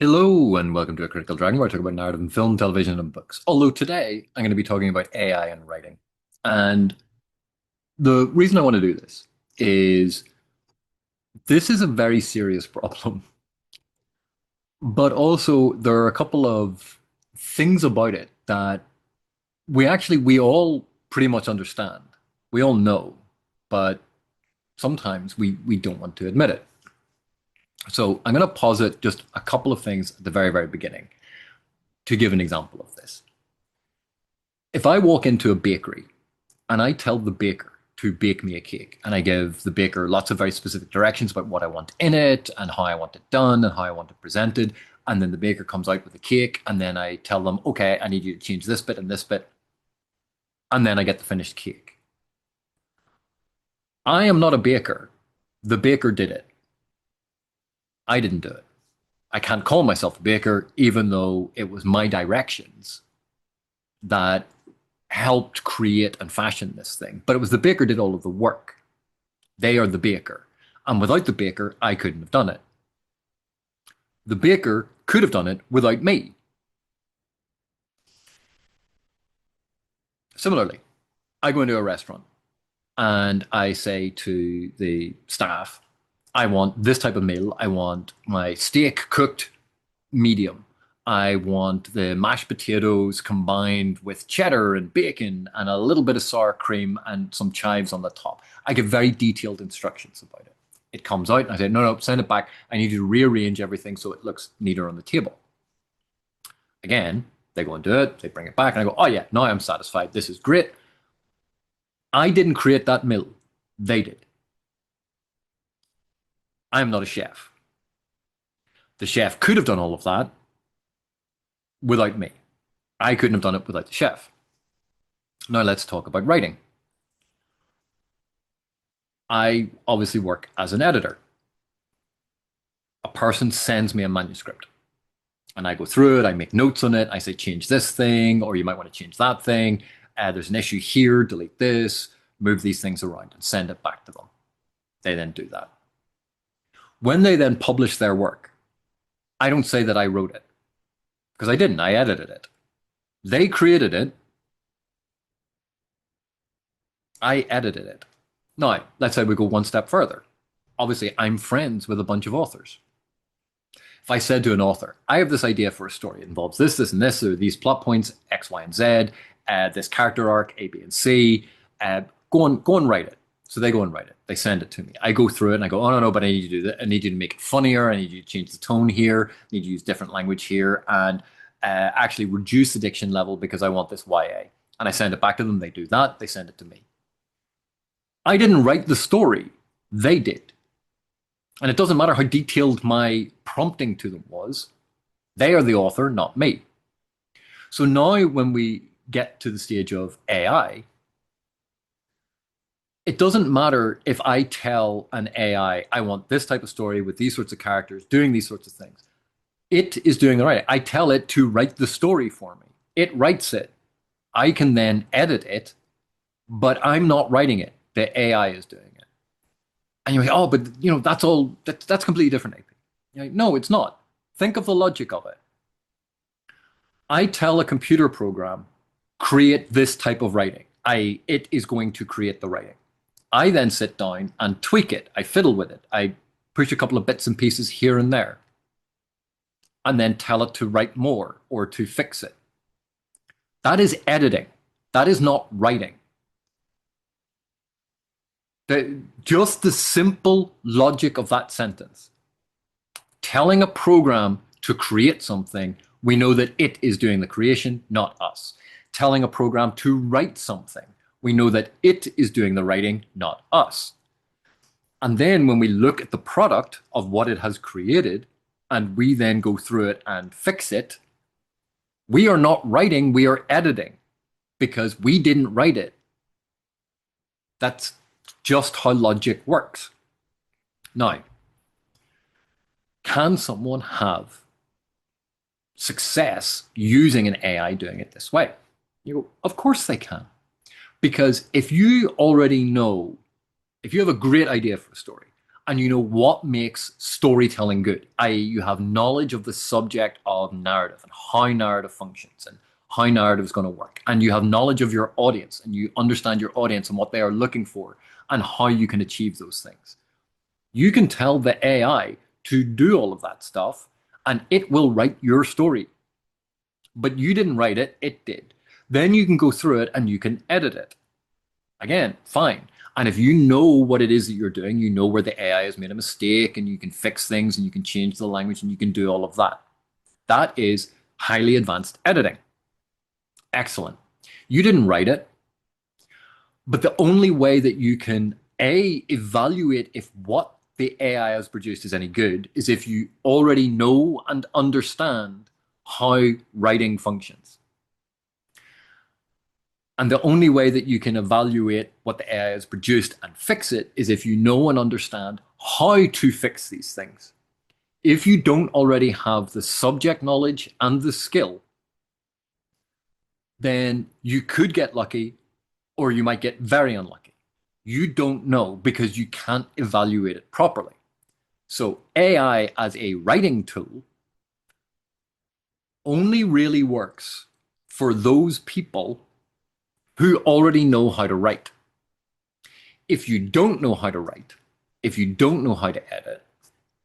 Hello and welcome to A Critical Dragon, where I talk about narrative in film, television, and books. Although today I'm going to be talking about AI and writing. And the reason I want to do this is this is a very serious problem, but also there are a couple of things about it that we all pretty much understand. We all know, but sometimes we don't want to admit it. So I'm going to posit just a couple of things at the very, very beginning to give an example of this. If I walk into a bakery and I tell the baker to bake me a cake, and I give the baker lots of very specific directions about what I want in it and how I want it done and how I want it presented, and then the baker comes out with the cake, and then I tell them, okay, I need you to change this bit and this bit, and then I get the finished cake. I am not a baker. The baker did it. I didn't do it. I can't call myself a baker, even though it was my directions that helped create and fashion this thing. But it was the baker did all of the work. They are the baker. And without the baker, I couldn't have done it. The baker could have done it without me. Similarly, I go into a restaurant and I say to the staff, I want this type of meal. I want my steak cooked medium. I want the mashed potatoes combined with cheddar and bacon and a little bit of sour cream and some chives on the top. I give very detailed instructions about it. It comes out and I say, no, send it back. I need you to rearrange everything so it looks neater on the table. Again, they go and do it. They bring it back and I go, oh yeah, now I'm satisfied. This is great. I didn't create that meal. They did. I am not a chef. The chef could have done all of that without me. I couldn't have done it without the chef. Now let's talk about writing. I obviously work as an editor. A person sends me a manuscript and I go through it, I make notes on it, I say change this thing, or you might want to change that thing. There's an issue here, delete this, move these things around and send it back to them. They then do that. When they then publish their work, I don't say that I wrote it because I didn't. I edited it. They created it. I edited it. Now, let's say we go one step further. Obviously, I'm friends with a bunch of authors. If I said to an author, I have this idea for a story, it involves this, this, and this, or these plot points, X, Y, and Z, this character arc, A, B, and C, go and write it. So they go and write it. They send it to me. I go through it and I go, oh, no, but I need you to do that. I need you to make it funnier. I need you to change the tone here. I need you to use different language here and actually reduce the diction level because I want this YA. And I send it back to them. They do that. They send it to me. I didn't write the story. They did. And it doesn't matter how detailed my prompting to them was. They are the author, not me. So now when we get to the stage of AI, it doesn't matter if I tell an AI, I want this type of story with these sorts of characters doing these sorts of things. It is doing the writing. I tell it to write the story for me. It writes it. I can then edit it, but I'm not writing it. The AI is doing it. And you're like, oh, but that's completely different, AP. You're like, no, it's not. Think of the logic of it. I tell a computer program, create this type of writing. It is going to create the writing. I then sit down and tweak it. I fiddle with it. I push a couple of bits and pieces here and there. And then tell it to write more or to fix it. That is editing. That is not writing. Just the simple logic of that sentence. Telling a program to create something, we know that it is doing the creation, not us. Telling a program to write something, we know that it is doing the writing, not us. And then when we look at the product of what it has created, and we then go through it and fix it, we are not writing, we are editing because we didn't write it. That's just how logic works. Now, can someone have success using an AI doing it this way? You go, of course they can. Because if you already know, if you have a great idea for a story, and you know what makes storytelling good, i.e., you have knowledge of the subject of narrative and how narrative functions and how narrative is going to work, and you have knowledge of your audience and you understand your audience and what they are looking for and how you can achieve those things. You can tell the AI to do all of that stuff and it will write your story. But you didn't write it, it did. Then you can go through it and you can edit it. Again, fine. And if you know what it is that you're doing, you know where the AI has made a mistake and you can fix things and you can change the language and you can do all of that. That is highly advanced editing. Excellent. You didn't write it, but the only way that you can A, evaluate if what the AI has produced is any good is if you already know and understand how writing functions. And the only way that you can evaluate what the AI has produced and fix it is if you know and understand how to fix these things. If you don't already have the subject knowledge and the skill, then you could get lucky or you might get very unlucky. You don't know because you can't evaluate it properly. So AI as a writing tool only really works for those people who already know how to write. If you don't know how to write, if you don't know how to edit,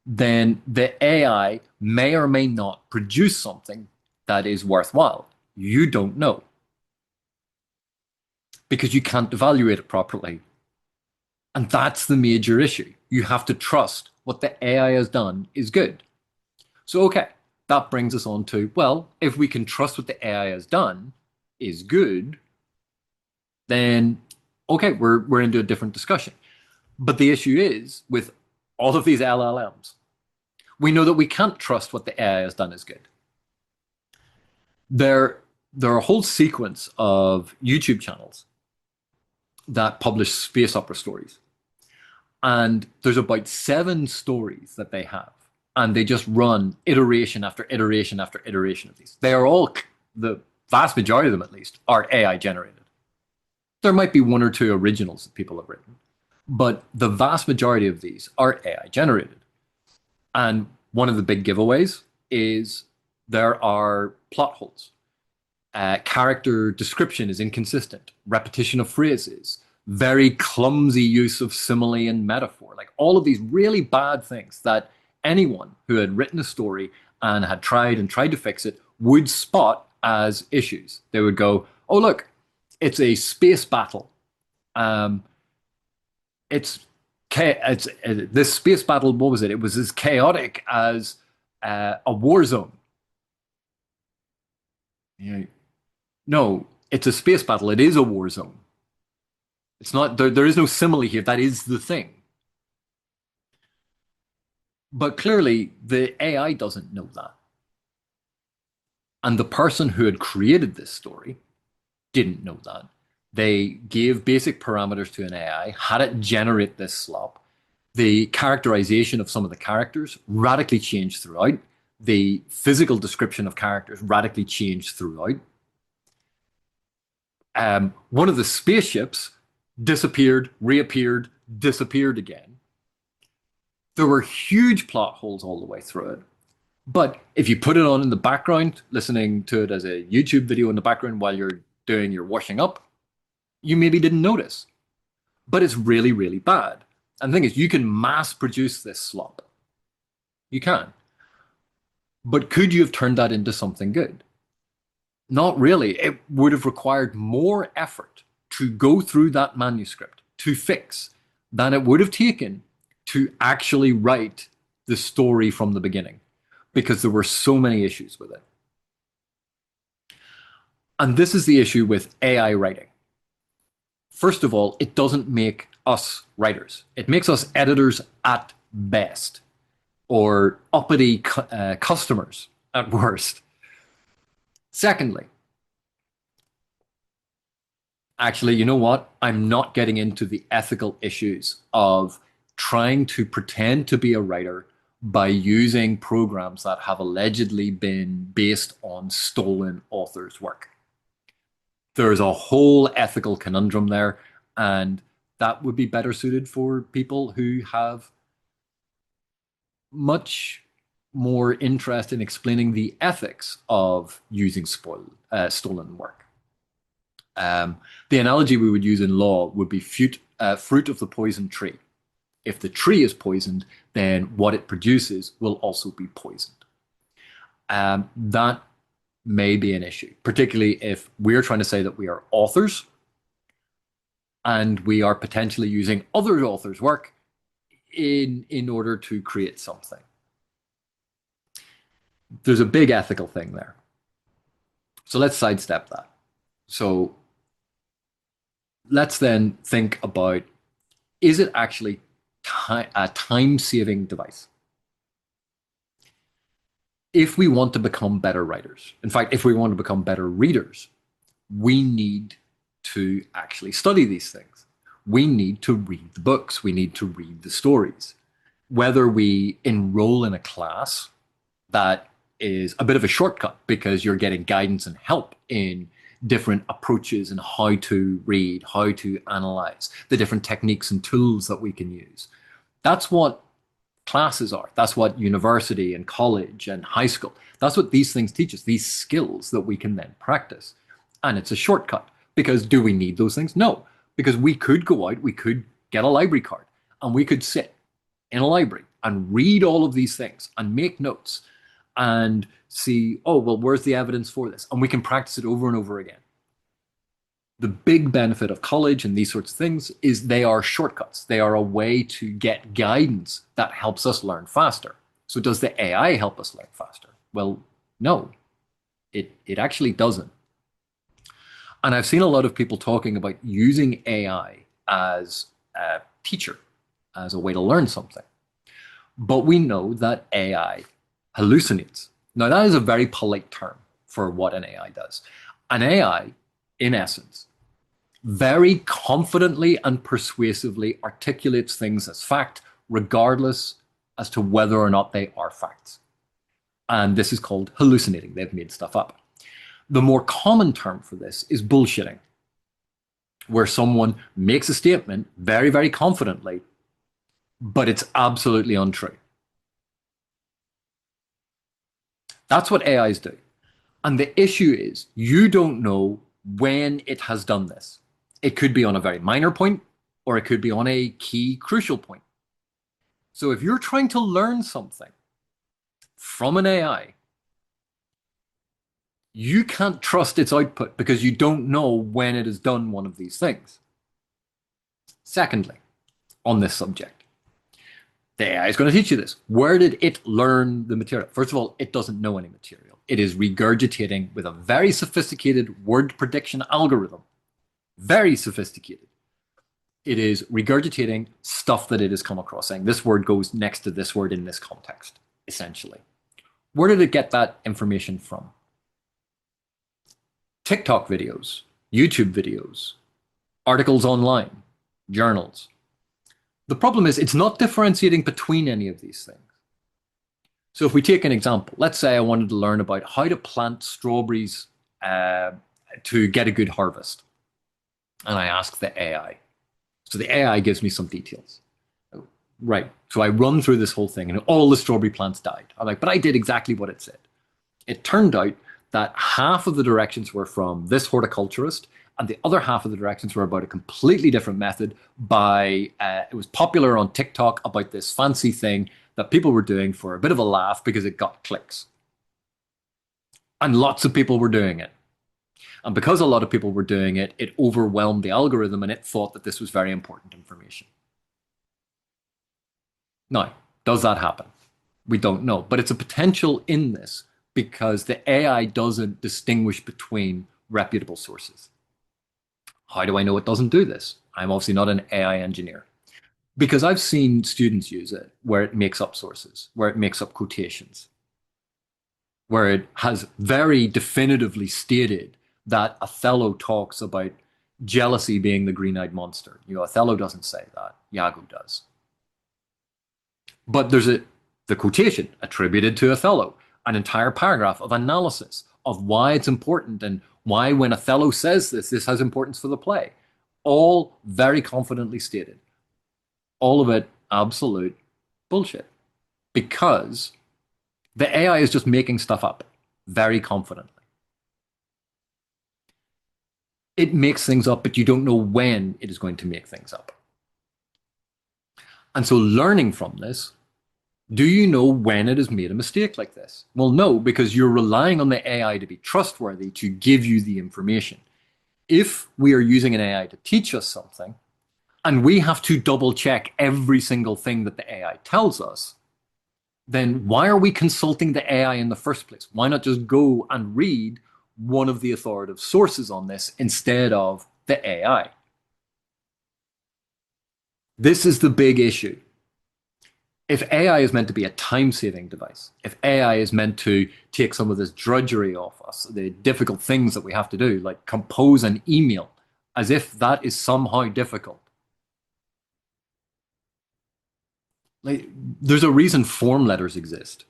then the AI may or may not produce something that is worthwhile. You don't know because you can't evaluate it properly. And that's the major issue. You have to trust what the AI has done is good. So, okay, that brings us on to, well, if we can trust what the AI has done is good, then okay, we're into a different discussion. But the issue is with all of these LLMs, we know that we can't trust what the AI has done is good. There are a whole sequence of YouTube channels that publish space opera stories. And there's about 7 stories that they have. And they just run iteration after iteration after iteration of these. They are all, the vast majority of them at least, are AI generated. There might be 1 or 2 originals that people have written, but the vast majority of these are AI generated. And one of the big giveaways is there are plot holes. Character description is inconsistent, repetition of phrases, very clumsy use of simile and metaphor, like all of these really bad things that anyone who had written a story and had tried to fix it would spot as issues. They would go, oh, look, it's a space battle. Um, it's this space battle. What was it? It was as chaotic as a war zone. Yeah. No, it's a space battle. It is a war zone. It's not there. There is no simile here. That is the thing. But clearly, the AI doesn't know that, and the person who had created this story didn't know that. They gave basic parameters to an AI, had it generate this slop. The characterization of some of the characters radically changed throughout. The physical description of characters radically changed throughout. One of the spaceships disappeared, reappeared, disappeared again. There were huge plot holes all the way through it. But if you put it on in the background, listening to it as a YouTube video in the background while you're doing your washing up, you maybe didn't notice. But it's really, really bad. And the thing is, you can mass produce this slop. You can. But could you have turned that into something good? Not really. It would have required more effort to go through that manuscript to fix than it would have taken to actually write the story from the beginning because there were so many issues with it. And this is the issue with AI writing. First of all, it doesn't make us writers. It makes us editors at best, or uppity customers at worst. Secondly, actually, you know what? I'm not getting into the ethical issues of trying to pretend to be a writer by using programs that have allegedly been based on stolen authors' work. There's a whole ethical conundrum there, and that would be better suited for people who have much more interest in explaining the ethics of using stolen work. The analogy we would use in law would be fruit of the poisoned tree. If the tree is poisoned, then what it produces will also be poisoned. That may be an issue, particularly if we're trying to say that we are authors and we are potentially using other authors' work in order to create something. There's a big ethical thing there. So let's sidestep that. So let's then think about, is it actually a time-saving device? If we want to become better writers, in fact, if we want to become better readers, we need to actually study these things. We need to read the books. We need to read the stories. Whether we enroll in a class that is a bit of a shortcut because you're getting guidance and help in different approaches and how to read, how to analyze, the different techniques and tools that we can use. That's what classes are. That's what university and college and high school, that's what these things teach us, these skills that we can then practice. And it's a shortcut because do we need those things? No, because we could go out, we could get a library card and we could sit in a library and read all of these things and make notes and see, oh, well, where's the evidence for this? And we can practice it over and over again. The big benefit of college and these sorts of things is they are shortcuts. They are a way to get guidance that helps us learn faster. So does the AI help us learn faster? Well, no, it actually doesn't. And I've seen a lot of people talking about using AI as a teacher, as a way to learn something. But we know that AI hallucinates. Now, that is a very polite term for what an AI does. An AI, in essence, very confidently and persuasively articulates things as fact, regardless as to whether or not they are facts. And this is called hallucinating. They've made stuff up. The more common term for this is bullshitting, where someone makes a statement very, very confidently, but it's absolutely untrue. That's what AIs do. And the issue is you don't know when it has done this. It could be on a very minor point, or it could be on a key crucial point. So if you're trying to learn something from an AI, you can't trust its output because you don't know when it has done one of these things. Secondly, on this subject, the AI is going to teach you this. Where did it learn the material? First of all, it doesn't know any material. It is regurgitating with a very sophisticated word prediction algorithm. Very sophisticated. It is regurgitating stuff that it has come across, saying this word goes next to this word in this context, essentially. Where did it get that information from? TikTok videos, YouTube videos, articles online, journals. The problem is it's not differentiating between any of these things. So if we take an example, let's say I wanted to learn about how to plant strawberries to get a good harvest. And I ask the AI. So the AI gives me some details. Right. So I run through this whole thing and all the strawberry plants died. I'm like, but I did exactly what it said. It turned out that half of the directions were from this horticulturist and the other half of the directions were about a completely different method by, it was popular on TikTok about this fancy thing that people were doing for a bit of a laugh because it got clicks. And lots of people were doing it. And because a lot of people were doing it, it overwhelmed the algorithm and it thought that this was very important information. Now, does that happen? We don't know, but it's a potential in this because the AI doesn't distinguish between reputable sources. How do I know it doesn't do this? I'm obviously not an AI engineer because I've seen students use it where it makes up sources, where it makes up quotations, where it has very definitively stated that Othello talks about jealousy being the green-eyed monster. You know, Othello doesn't say that. Iago does. But there's the quotation attributed to Othello, an entire paragraph of analysis of why it's important and why when Othello says this, this has importance for the play. All very confidently stated. All of it absolute bullshit. because the AI is just making stuff up very confidently. It makes things up, but you don't know when it is going to make things up. And so learning from this, do you know when it has made a mistake like this? Well, no, because you're relying on the AI to be trustworthy to give you the information. If we are using an AI to teach us something, and we have to double check every single thing that the AI tells us, then why are we consulting the AI in the first place? Why not just go and read one of the authoritative sources on this instead of the AI? This is the big issue. If AI is meant to be a time-saving device, if AI is meant to take some of this drudgery off us, the difficult things that we have to do, like compose an email, as if that is somehow difficult. Like, there's a reason form letters exist.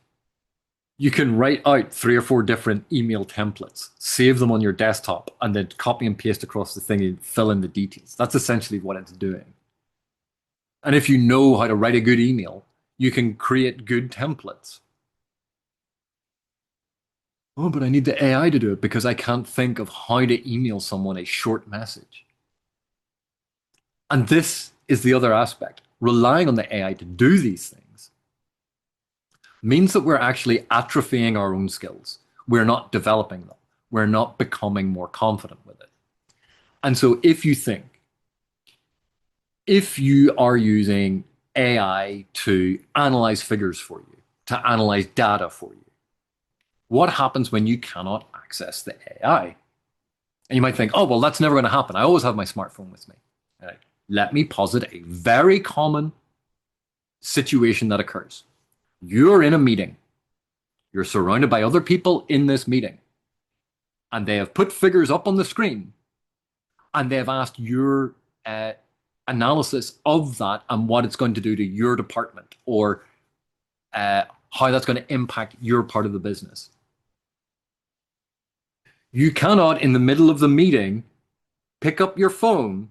You can write out 3 or 4 different email templates, save them on your desktop, and then copy and paste across the thing and fill in the details. That's essentially what it's doing. And if you know how to write a good email, you can create good templates. Oh, but I need the AI to do it because I can't think of how to email someone a short message. And this is the other aspect. Relying on the AI to do these things means that we're actually atrophying our own skills. We're not developing them. We're not becoming more confident with it. And so if you are using AI to analyze figures for you, to analyze data for you, what happens when you cannot access the AI? And you might think, oh, well, that's never going to happen. I always have my smartphone with me. All right. Let me posit a very common situation that occurs. You're in a meeting. You're surrounded by other people in this meeting. And they have put figures up on the screen. And they have asked your analysis of that and what it's going to do to your department, or how that's going to impact your part of the business. You cannot, in the middle of the meeting, pick up your phone,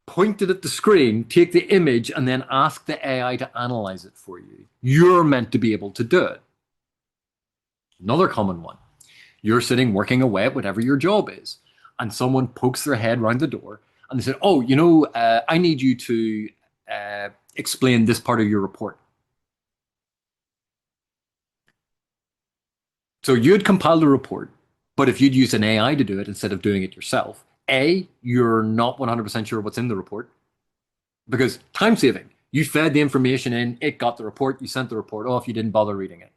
point it at the screen, take the image, and then ask the AI to analyze it for you. You're meant to be able to do it. Another common one. You're sitting working away at whatever your job is, and someone pokes their head around the door and they said, oh, I need you to explain this part of your report. So you'd compiled a report, but if you'd used an AI to do it instead of doing it yourself, A, you're not 100% sure what's in the report, because time saving. You fed the information in, it got the report, you sent the report off, you didn't bother reading it.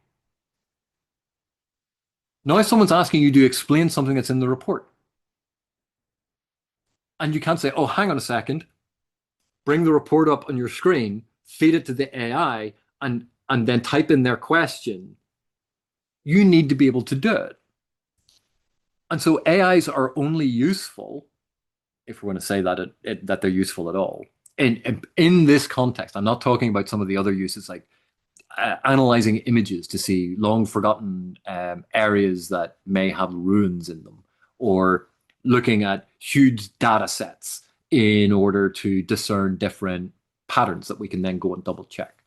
Now someone's asking you to explain something that's in the report. And you can't say, oh, hang on a second, bring the report up on your screen, feed it to the AI, and then type in their question. You need to be able to do it. And so AIs are only useful, if we're going to say that that they're useful at all, in this context. I'm not talking about some of the other uses, like analyzing images to see long forgotten areas that may have ruins in them, or looking at huge data sets in order to discern different patterns that we can then go and double check.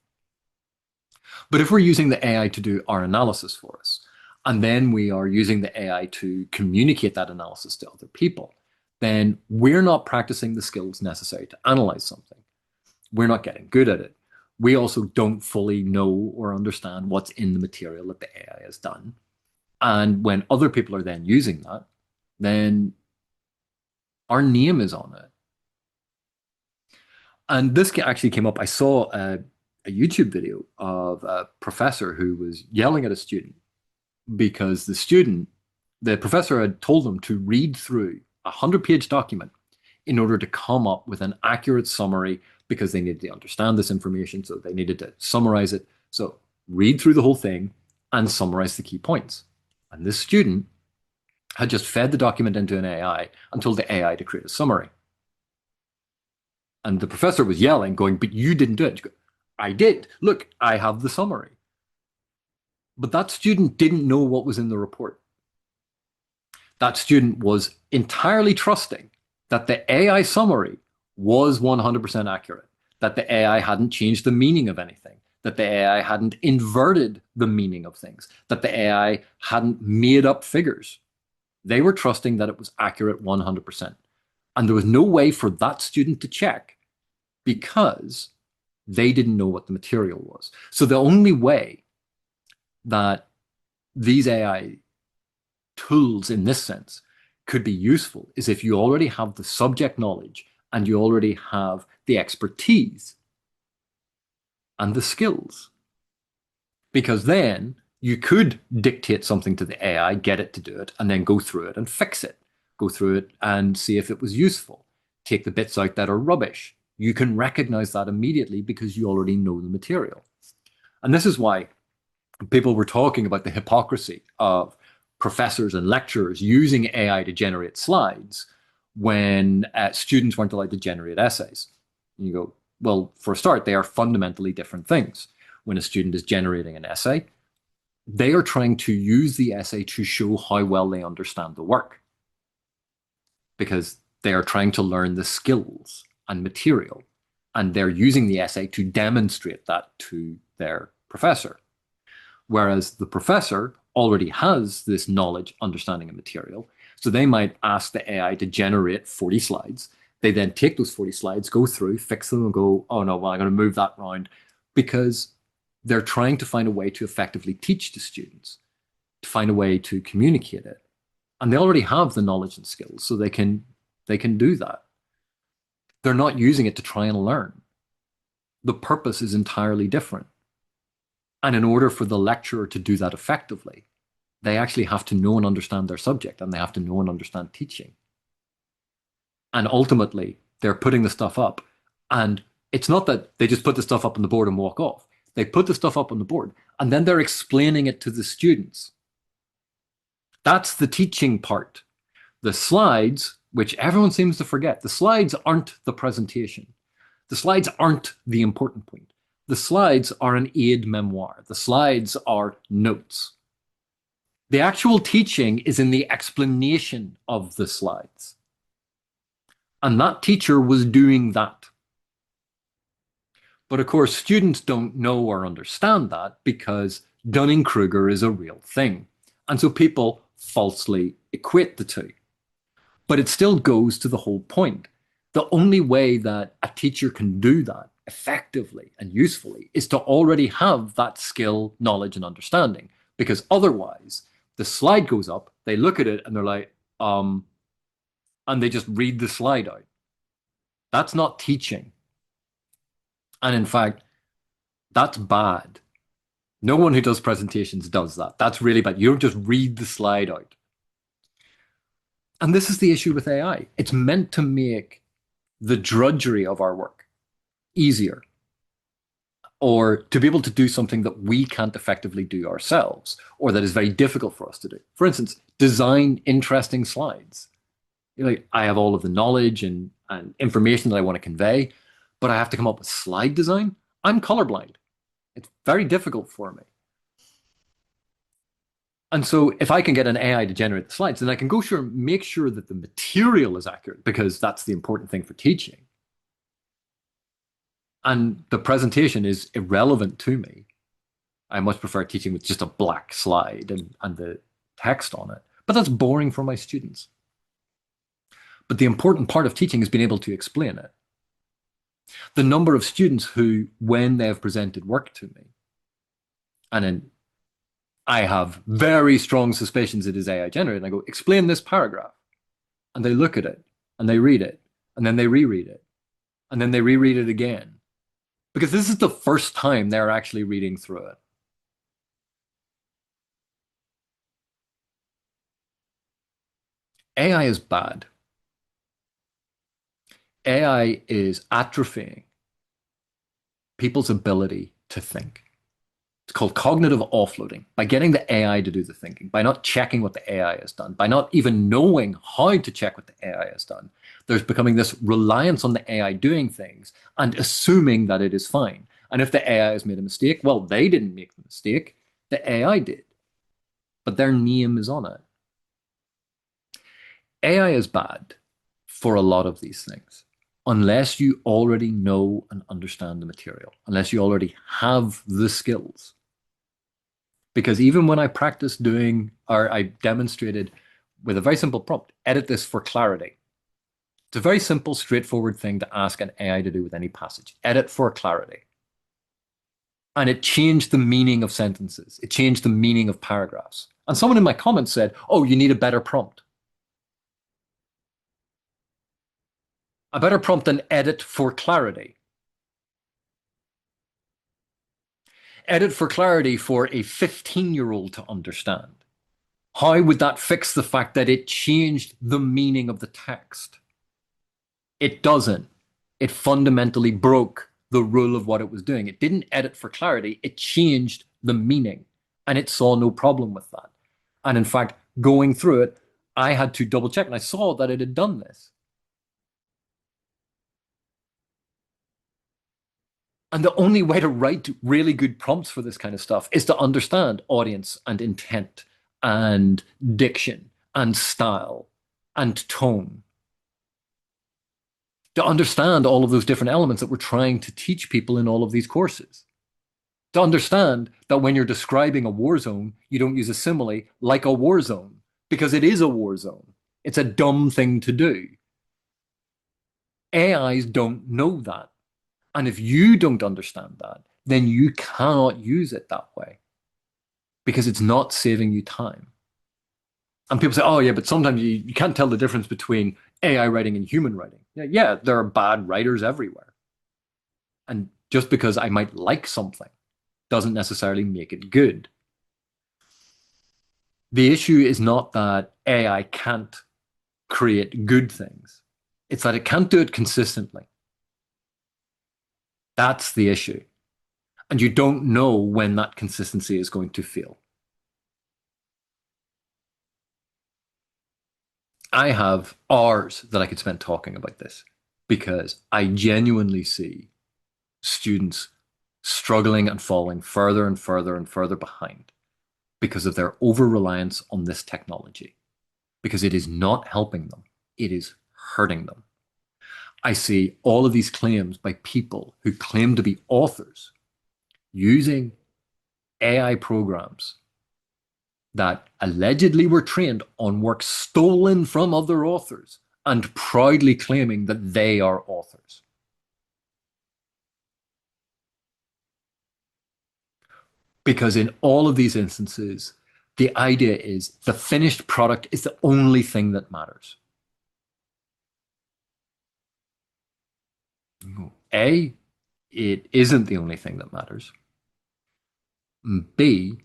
But if we're using the AI to do our analysis for us, and then we are using the AI to communicate that analysis to other people, then we're not practicing the skills necessary to analyze something. We're not getting good at it. We also don't fully know or understand what's in the material that the AI has done. And when other people are then using that, then our name is on it. And this actually came up. I saw a YouTube video of a professor who was yelling at a student because the professor had told them to read through a 100-page document in order to come up with an accurate summary, because they needed to understand this information, so they needed to summarize it. So read through the whole thing and summarize the key points. And this student had just fed the document into an AI and told the AI to create a summary. And the professor was yelling, going, but you didn't do it. I did. Look, I have the summary. But that student didn't know what was in the report. That student was entirely trusting that the AI summary was 100% accurate, that the AI hadn't changed the meaning of anything, that the AI hadn't inverted the meaning of things, that the AI hadn't made up figures. They were trusting that it was accurate 100%. And there was no way for that student to check because they didn't know what the material was. So the only way that these AI tools in this sense could be useful is if you already have the subject knowledge and you already have the expertise and the skills. Because then you could dictate something to the AI, get it to do it, and then go through it and fix it. Go through it and see if it was useful. Take the bits out that are rubbish. You can recognize that immediately because you already know the material. And this is why people were talking about the hypocrisy of professors and lecturers using AI to generate slides when students weren't allowed to generate essays. And you go, well, for a start, they are fundamentally different things. When a student is generating an essay, they are trying to use the essay to show how well they understand the work because they are trying to learn the skills and material, and they're using the essay to demonstrate that to their professor. Whereas the professor already has this knowledge, understanding, and material. So they might ask the AI to generate 40 slides. They then take those 40 slides, go through, fix them, and go, oh no, well, I'm going to move that around because they're trying to find a way to effectively teach the students, to find a way to communicate it. And they already have the knowledge and skills, so they can do that. They're not using it to try and learn. The purpose is entirely different. And in order for the lecturer to do that effectively, they actually have to know and understand their subject, and they have to know and understand teaching. And ultimately, they're putting the stuff up. And it's not that they just put the stuff up on the board and walk off. They put the stuff up on the board, and then they're explaining it to the students. That's the teaching part. The slides, which everyone seems to forget, the slides aren't the presentation. The slides aren't the important point. The slides are an aid memoir. The slides are notes. The actual teaching is in the explanation of the slides. And that teacher was doing that. But of course, students don't know or understand that because Dunning-Kruger is a real thing. And so people falsely equate the two. But it still goes to the whole point. The only way that a teacher can do that effectively and usefully is to already have that skill, knowledge, and understanding. Because otherwise, the slide goes up, they look at it, and they're like, and they just read the slide out. That's not teaching. And in fact, that's bad. No one who does presentations does that. That's really bad. You don't just read the slide out. And this is the issue with AI. It's meant to make the drudgery of our work easier, or to be able to do something that we can't effectively do ourselves, or that is very difficult for us to do. For instance, design interesting slides. Like, I have all of the knowledge and information that I want to convey, but I have to come up with slide design. I'm colorblind. It's very difficult for me. And so if I can get an AI to generate the slides, then I can make sure that the material is accurate, because that's the important thing for teaching. And the presentation is irrelevant to me. I much prefer teaching with just a black slide and the text on it. But that's boring for my students. But the important part of teaching is being able to explain it. The number of students who, when they have presented work to me, and then I have very strong suspicions it is AI generated, and I go, explain this paragraph. And they look at it, and they read it, and then they reread it, and then they reread it again. Because this is the first time they're actually reading through it. AI is bad. AI is atrophying people's ability to think. It's called cognitive offloading. By getting the AI to do the thinking, by not checking what the AI has done, by not even knowing how to check what the AI has done, there's becoming this reliance on the AI doing things and assuming that it is fine. And if the AI has made a mistake, well, they didn't make the mistake, the AI did. But their name is on it. AI is bad for a lot of these things. unless you already know and understand the material, unless you already have the skills. Because even when I practiced doing, or I demonstrated with a very simple prompt, edit this for clarity. It's a very simple, straightforward thing to ask an AI to do with any passage. Edit for clarity. And it changed the meaning of sentences. It changed the meaning of paragraphs. And someone in my comments said, oh, you need a better prompt. A better prompt than edit for clarity. Edit for clarity for a 15-year-old to understand. How would that fix the fact that it changed the meaning of the text? It doesn't. It fundamentally broke the rule of what it was doing. It didn't edit for clarity, it changed the meaning. And it saw no problem with that. And in fact, going through it, I had to double check and I saw that it had done this. And the only way to write really good prompts for this kind of stuff is to understand audience and intent and diction and style and tone. To understand all of those different elements that we're trying to teach people in all of these courses. To understand that when you're describing a war zone, you don't use a simile like a war zone because it is a war zone. It's a dumb thing to do. AIs don't know that. And if you don't understand that, then you cannot use it that way because it's not saving you time. And people say, oh, yeah, but sometimes you can't tell the difference between AI writing and human writing. Yeah, there are bad writers everywhere. And just because I might like something doesn't necessarily make it good. The issue is not that AI can't create good things, it's that it can't do it consistently. That's the issue. And you don't know when that consistency is going to fail. I have hours that I could spend talking about this because I genuinely see students struggling and falling further and further and further behind because of their over reliance on this technology, because it is not helping them, it is hurting them. I see all of these claims by people who claim to be authors using AI programs that allegedly were trained on work stolen from other authors and proudly claiming that they are authors. Because in all of these instances, the idea is the finished product is the only thing that matters. A, it isn't the only thing that matters. B,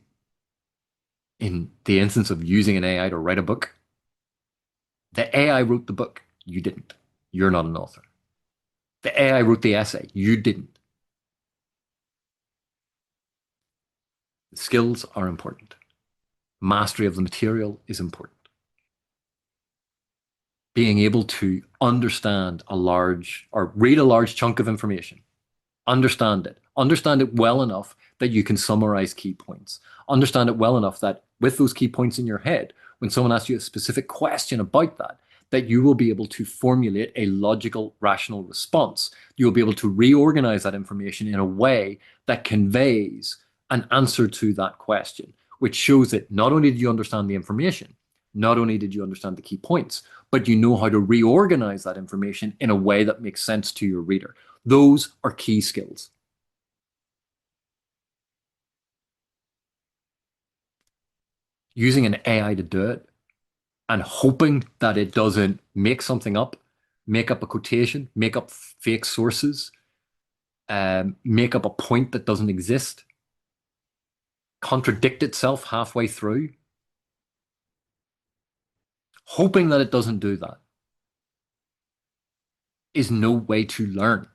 in the instance of using an AI to write a book, the AI wrote the book. You didn't. You're not an author. The AI wrote the essay. You didn't. Skills are important. Mastery of the material is important. Being able to understand a large or read a large chunk of information, understand it well enough that you can summarize key points, understand it well enough that with those key points in your head, when someone asks you a specific question about that, that you will be able to formulate a logical, rational response. You'll be able to reorganize that information in a way that conveys an answer to that question, which shows that not only did you understand the information, not only did you understand the key points, but you know how to reorganize that information in a way that makes sense to your reader. Those are key skills. Using an AI to do it and hoping that it doesn't make something up, make up a quotation, make up fake sources, make up a point that doesn't exist, contradict itself halfway through, hoping that it doesn't do that is no way to learn.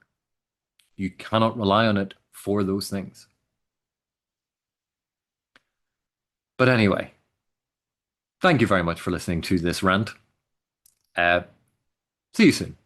You cannot rely on it for those things. But anyway, thank you very much for listening to this rant. Uh, See you soon.